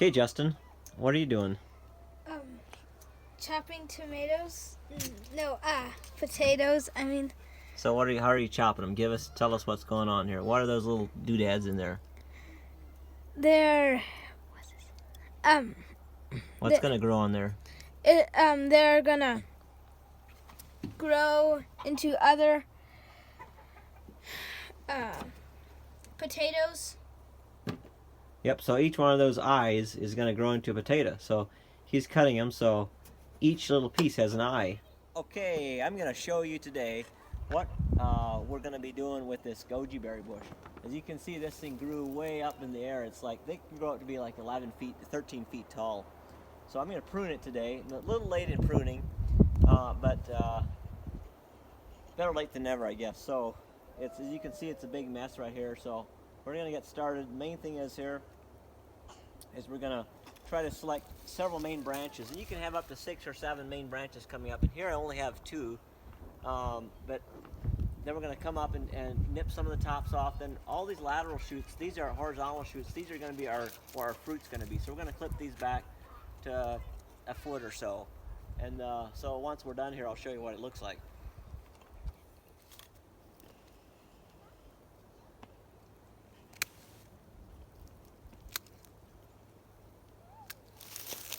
Okay, Justin, what are you doing? Chopping tomatoes. No, potatoes. I mean, So how are you chopping them? Tell us what's going on here. What are those little doodads in there? they're What's gonna grow on there? they're gonna grow into other potatoes. Yep, so each one of those eyes is gonna grow into a potato. So he's cutting them so each little piece has an eye. Okay, I'm gonna show you today what we're gonna be doing with this goji berry bush. As you can see, this thing grew way up in the air. It's like they can grow up to be like 11 feet to 13 feet tall. So I'm gonna prune it today. A little late in pruning, but better late than never, I guess. So as you can see, it's a big mess right here. So we're gonna get started. The main thing is we're gonna try to select several main branches, and you can have up to 6 or 7 main branches coming up. And here I only have 2, but then we're going to come up and nip some of the tops off. Then all these lateral shoots, these are horizontal shoots. These are going to be where our fruit's going to be. So we're going to clip these back to a foot or so. And so once we're done here, I'll show you what it looks like.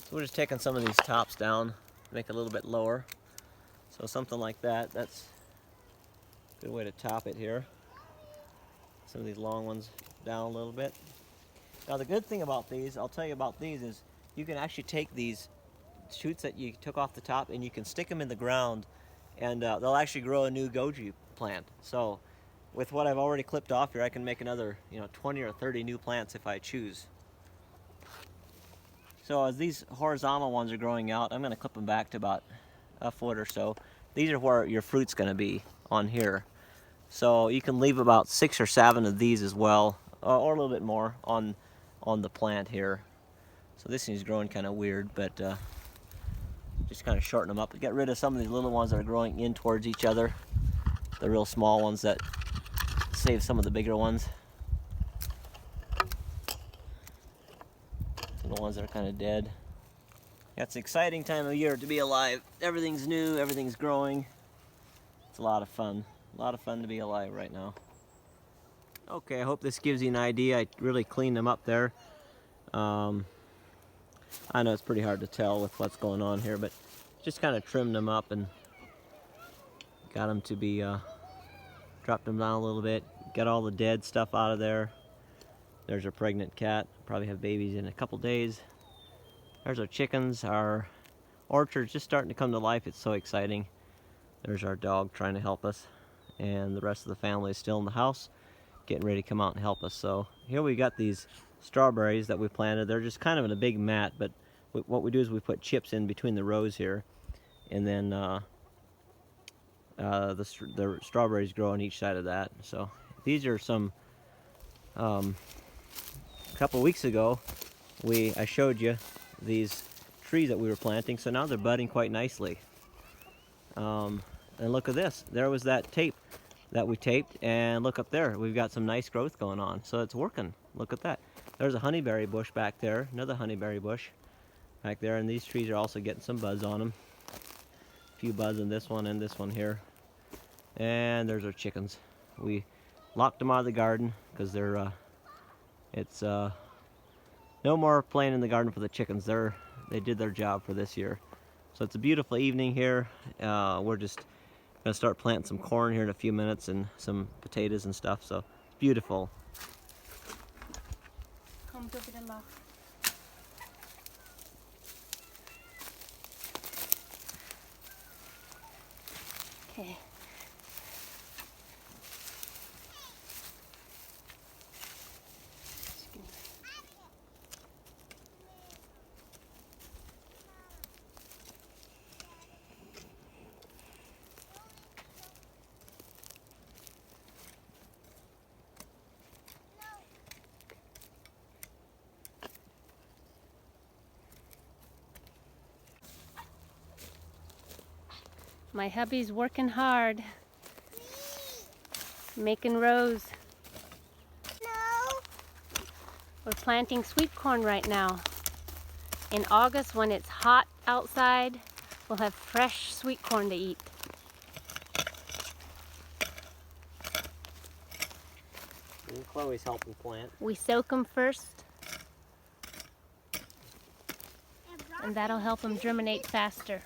So we're just taking some of these tops down, make it a little bit lower. So something like that. That's a good way to top it here. Some of these long ones down a little bit. Now the good thing about these, I'll tell you about these, is you can actually take these shoots that you took off the top and you can stick them in the ground, and they'll actually grow a new goji plant. So with what I've already clipped off here, I can make another 20 or 30 new plants if I choose. So as these horizontal ones are growing out, I'm going to clip them back to about a foot or so. These are where your fruit's going to be on here. So you can leave about 6 or 7 of these as well, or a little bit more on the plant here. So this thing's growing kind of weird, but just kind of shorten them up. Get rid of some of these little ones that are growing in towards each other. The real small ones that save some of the bigger ones. The ones that are kind of dead. Yeah, it's an exciting time of year to be alive. Everything's new, everything's growing. It's a lot of fun. A lot of fun to be alive right now. Okay, I hope this gives you an idea. I really cleaned them up there. I know it's pretty hard to tell with what's going on here, but just kind of trimmed them up and got them to be, dropped them down a little bit. Got all the dead stuff out of there. There's our pregnant cat. Probably have babies in a couple days. There's our chickens. Our orchard's just starting to come to life. It's so exciting. There's our dog trying to help us. And the rest of the family is still in the house, getting ready to come out and help us. So here we got these strawberries that we planted. They're just kind of in a big mat, but what we do is we put chips in between the rows here, and then the strawberries grow on each side of that. So these are some, a couple weeks ago, I showed you these trees that we were planting, so now they're budding quite nicely. And look at this. There was that tape that we taped, and look up there. We've got some nice growth going on. So it's working. Look at that. There's a honeyberry bush back there, another honeyberry bush back there, and these trees are also getting some buds on them. A few buds in this one and this one here. And there's our chickens. We locked them out of the garden because they're it's no more playing in the garden for the chickens. They did their job for this year. So it's a beautiful evening here. We're just gonna start planting some corn here in a few minutes and some potatoes and stuff. So it's beautiful. Okay. My hubby's working hard, making rows. No. We're planting sweet corn right now. In August, when it's hot outside, we'll have fresh sweet corn to eat. And Chloe's helping plant. We soak them first, and that'll help them germinate faster.